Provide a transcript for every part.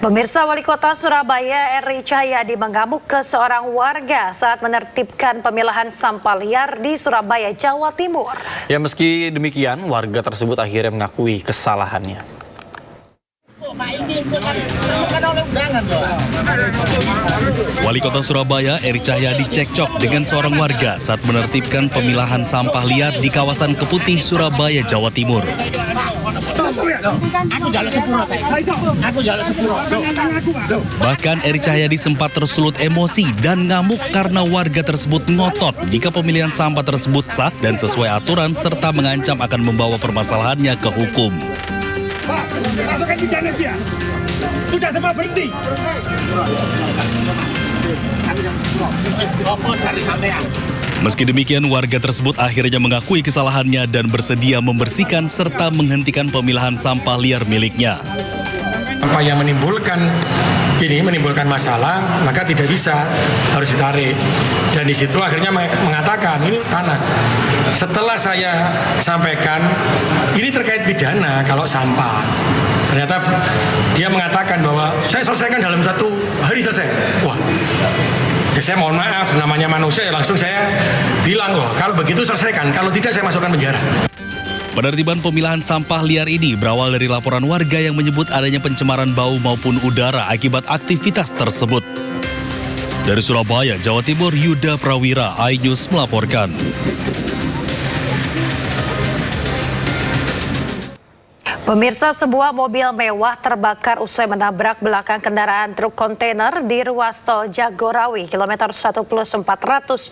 Pemirsa, Wali Kota Surabaya Eri Cahyadi mengamuk ke seorang warga saat menertibkan pemilahan sampah liar di Surabaya, Jawa Timur. Ya, meski demikian, warga tersebut akhirnya mengakui kesalahannya. Wali Kota Surabaya Eri Cahyadi cekcok dengan seorang warga saat menertibkan pemilahan sampah liar di kawasan Keputih, Surabaya, Jawa Timur. Bahkan Eri Cahyadi sempat tersulut emosi dan ngamuk karena warga tersebut ngotot jika pemilihan sampah tersebut sah dan sesuai aturan serta mengancam akan membawa permasalahannya ke hukum. Pak, masukkan pidana dia. Sudah semua berhenti. Meski demikian, warga tersebut akhirnya mengakui kesalahannya dan bersedia membersihkan serta menghentikan pemilahan sampah liar miliknya. Sampah yang menimbulkan masalah, maka tidak bisa, harus ditarik. Dan di situ akhirnya mengatakan ini tanah. Setelah saya sampaikan, ini terkait pidana kalau sampah. Ternyata dia mengatakan bahwa saya selesaikan dalam 1 hari selesai. Wah, ya saya mohon maaf, namanya manusia, langsung saya bilang, wah kalau begitu selesaikan, kalau tidak saya masukkan penjara. Penertiban pemilahan sampah liar ini berawal dari laporan warga yang menyebut adanya pencemaran bau maupun udara akibat aktivitas tersebut. Dari Surabaya, Jawa Timur, Yuda Prawira, iNews melaporkan. Pemirsa, sebuah mobil mewah terbakar usai menabrak belakang kendaraan truk kontainer di ruas tol Jagorawi, kilometer 1+400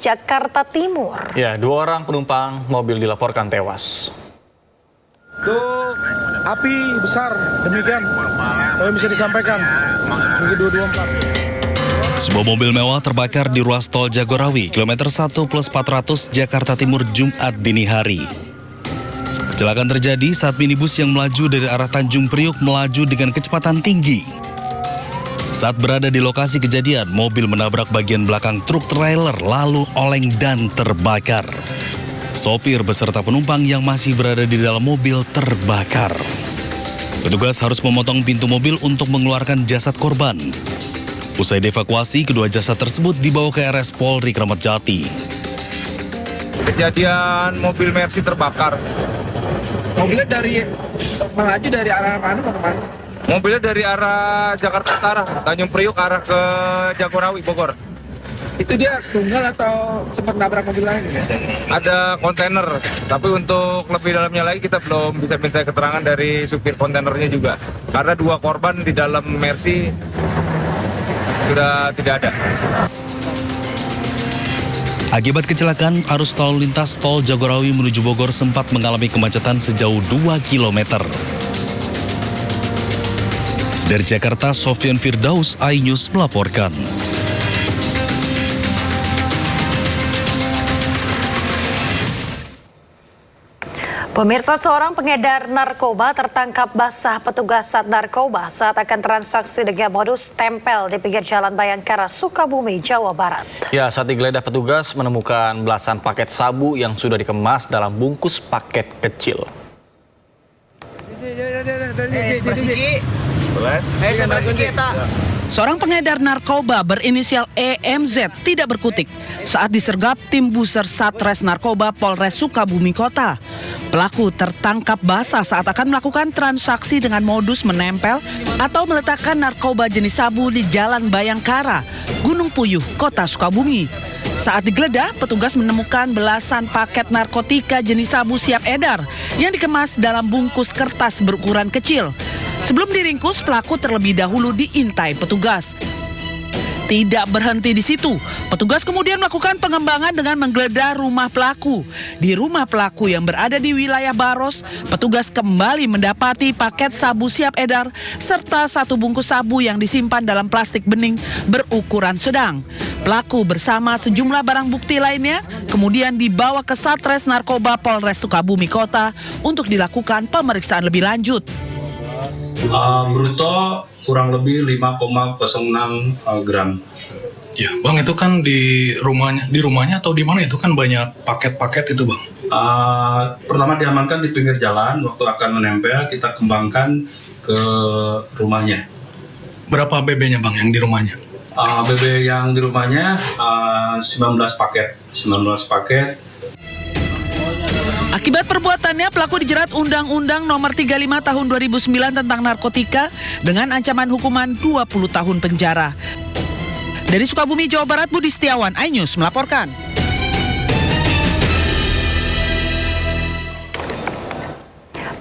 Jakarta Timur. Ya, 2 orang penumpang mobil dilaporkan tewas. Untuk api besar, demikian yang bisa disampaikan. Mungkin 224. Sebuah mobil mewah terbakar di ruas tol Jagorawi, kilometer 1+400 Jakarta Timur, Jumat dini hari. Kecelakaan terjadi saat minibus yang melaju dari arah Tanjung Priuk melaju dengan kecepatan tinggi. Saat berada di lokasi kejadian, mobil menabrak bagian belakang truk trailer lalu oleng dan terbakar. Sopir beserta penumpang yang masih berada di dalam mobil terbakar. Petugas harus memotong pintu mobil untuk mengeluarkan jasad korban. Usai dievakuasi, kedua jasad tersebut dibawa ke RS Polri Kramat Jati. Kejadian mobil Mercy terbakar. Mobilnya melaju dari arah mana ke mana? Mobilnya dari arah Jakarta Utara, Tanjung Priuk arah ke Jagorawi, Bogor. Itu dia tunggal atau sempat nabrak mobil lain? Ada kontainer, tapi untuk lebih dalamnya lagi kita belum bisa minta keterangan dari supir kontainernya juga. Karena 2 korban di dalam Mercy sudah tidak ada. Akibat kecelakaan, arus lalu lintas tol Jagorawi menuju Bogor sempat mengalami kemacetan sejauh 2 km. Dari Jakarta, Sofyan Firdaus, iNews melaporkan. Pemirsa, seorang pengedar narkoba tertangkap basah petugas Sat Narkoba saat akan transaksi dengan modus tempel di pinggir Jalan Bayangkara, Sukabumi, Jawa Barat. Ya, saat digeledah petugas menemukan belasan paket sabu yang sudah dikemas dalam bungkus paket kecil. Seorang pengedar narkoba berinisial EMZ tidak berkutik saat disergap tim buser Satres Narkoba Polres Sukabumi Kota. Pelaku tertangkap basah saat akan melakukan transaksi dengan modus menempel atau meletakkan narkoba jenis sabu di Jalan Bayangkara, Gunung Puyuh, Kota Sukabumi. Saat digeledah, petugas menemukan belasan paket narkotika jenis sabu siap edar yang dikemas dalam bungkus kertas berukuran kecil. Sebelum diringkus, pelaku terlebih dahulu diintai petugas. Tidak berhenti di situ, petugas kemudian melakukan pengembangan dengan menggeledah rumah pelaku. Di rumah pelaku yang berada di wilayah Baros, petugas kembali mendapati paket sabu siap edar serta 1 bungkus sabu yang disimpan dalam plastik bening berukuran sedang. Pelaku bersama sejumlah barang bukti lainnya kemudian dibawa ke Satres Narkoba Polres Sukabumi Kota untuk dilakukan pemeriksaan lebih lanjut. Bruto kurang lebih 5,06 gram. Ya, Bang, itu kan di rumahnya atau di mana itu kan banyak paket-paket itu, Bang? Pertama diamankan di pinggir jalan, waktu akan menempel kita kembangkan ke rumahnya. Berapa BB-nya Bang yang di rumahnya? BB yang di rumahnya 19 paket. Akibat perbuatannya, pelaku dijerat Undang-Undang Nomor 35 Tahun 2009 tentang narkotika dengan ancaman hukuman 20 tahun penjara. Dari Sukabumi, Jawa Barat, Budi Setiawan, iNews melaporkan.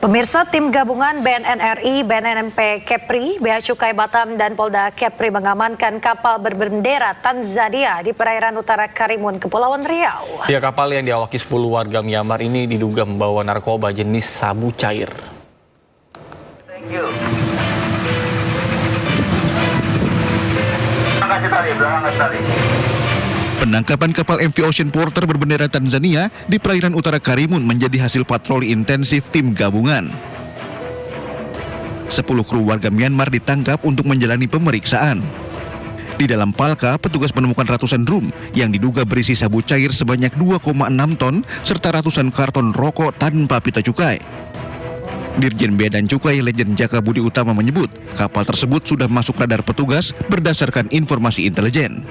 Pemirsa, tim gabungan BNN RI, BNNMP Kepri, Bea Cukai Batam, dan Polda Kepri mengamankan kapal berbendera Tanzania di perairan utara Karimun, Kepulauan Riau. Ya, kapal yang diawaki 10 warga Myanmar ini diduga membawa narkoba jenis sabu cair. Penangkapan kapal MV Ocean Porter berbendera Tanzania di perairan utara Karimun menjadi hasil patroli intensif tim gabungan. 10 kru warga Myanmar ditangkap untuk menjalani pemeriksaan. Di dalam palka, petugas menemukan ratusan drum yang diduga berisi sabu cair sebanyak 2,6 ton serta ratusan karton rokok tanpa pita cukai. Dirjen Bea dan Cukai Lejen Jaka Budi Utama menyebut kapal tersebut sudah masuk radar petugas berdasarkan informasi intelijen.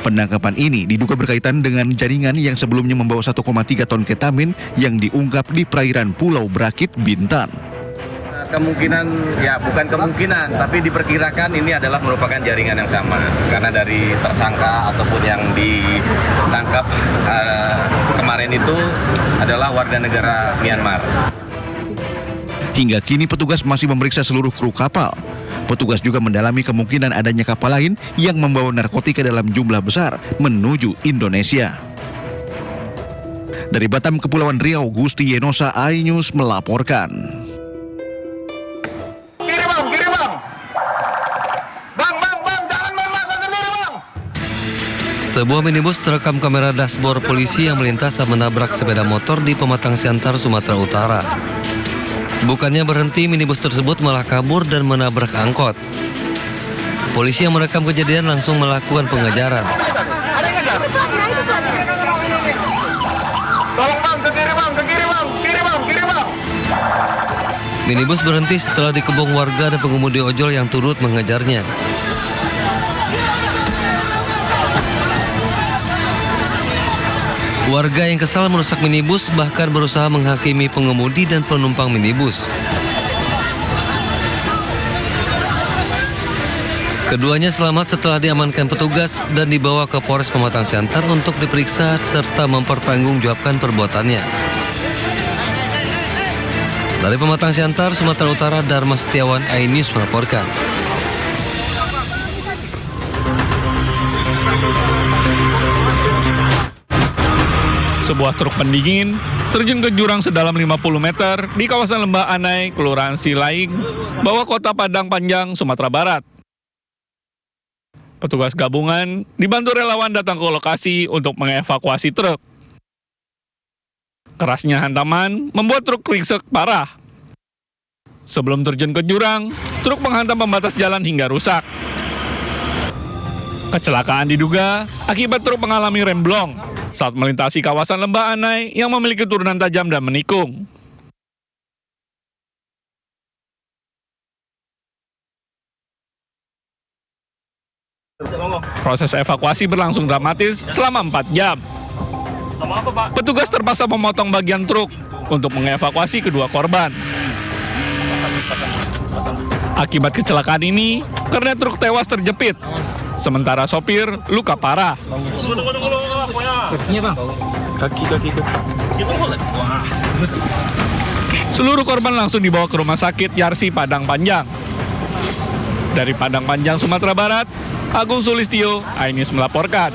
Penangkapan ini diduga berkaitan dengan jaringan yang sebelumnya membawa 1,3 ton ketamin yang diungkap di perairan Pulau Brakit, Bintan. Kemungkinan, ya bukan kemungkinan, tapi diperkirakan ini adalah merupakan jaringan yang sama. Karena dari tersangka ataupun yang ditangkap kemarin itu adalah warga negara Myanmar. Hingga kini petugas masih memeriksa seluruh kru kapal. Petugas juga mendalami kemungkinan adanya kapal lain yang membawa narkotika dalam jumlah besar menuju Indonesia. Dari Batam, Kepulauan Riau, Gusti Yenosa, iNews melaporkan. Kiri bang. Bang, jangan main masa sendiri bang. Sebuah minibus terekam kamera dashboard polisi yang melintas saat menabrak sepeda motor di Pematang Siantar, Sumatera Utara. Bukannya berhenti, minibus tersebut malah kabur dan menabrak angkot. Polisi yang merekam kejadian langsung melakukan pengejaran. Tolong bang, ke kiri bang. Minibus berhenti setelah dikebong warga dan pengemudi ojol yang turut mengejarnya. Warga yang kesal merusak minibus bahkan berusaha menghakimi pengemudi dan penumpang minibus. Keduanya selamat setelah diamankan petugas dan dibawa ke Polres Pematang Siantar untuk diperiksa serta mempertanggungjawabkan perbuatannya. Dari Pematang Siantar, Sumatera Utara, Dharma Setiawan, iNews melaporkan. Sebuah truk pendingin terjun ke jurang sedalam 50 meter di kawasan Lembah Anai, Kelurahan Silaing, Bawah Kota Padang Panjang, Sumatera Barat. Petugas gabungan dibantu relawan datang ke lokasi untuk mengevakuasi truk. Kerasnya hantaman membuat truk ringsek parah. Sebelum terjun ke jurang, truk menghantam pembatas jalan hingga rusak. Kecelakaan diduga akibat truk mengalami remblong saat melintasi kawasan Lembah Anai yang memiliki turunan tajam dan menikung. Proses evakuasi berlangsung dramatis selama 4 jam. Petugas terpaksa memotong bagian truk untuk mengevakuasi kedua korban. Akibat kecelakaan ini, kernet truk tewas terjepit, sementara sopir luka parah. Kakinya bang, kaki. Seluruh korban langsung dibawa ke Rumah Sakit Yarsi Padang Panjang. Dari Padang Panjang, Sumatera Barat, Agung Sulistyo, iNews melaporkan.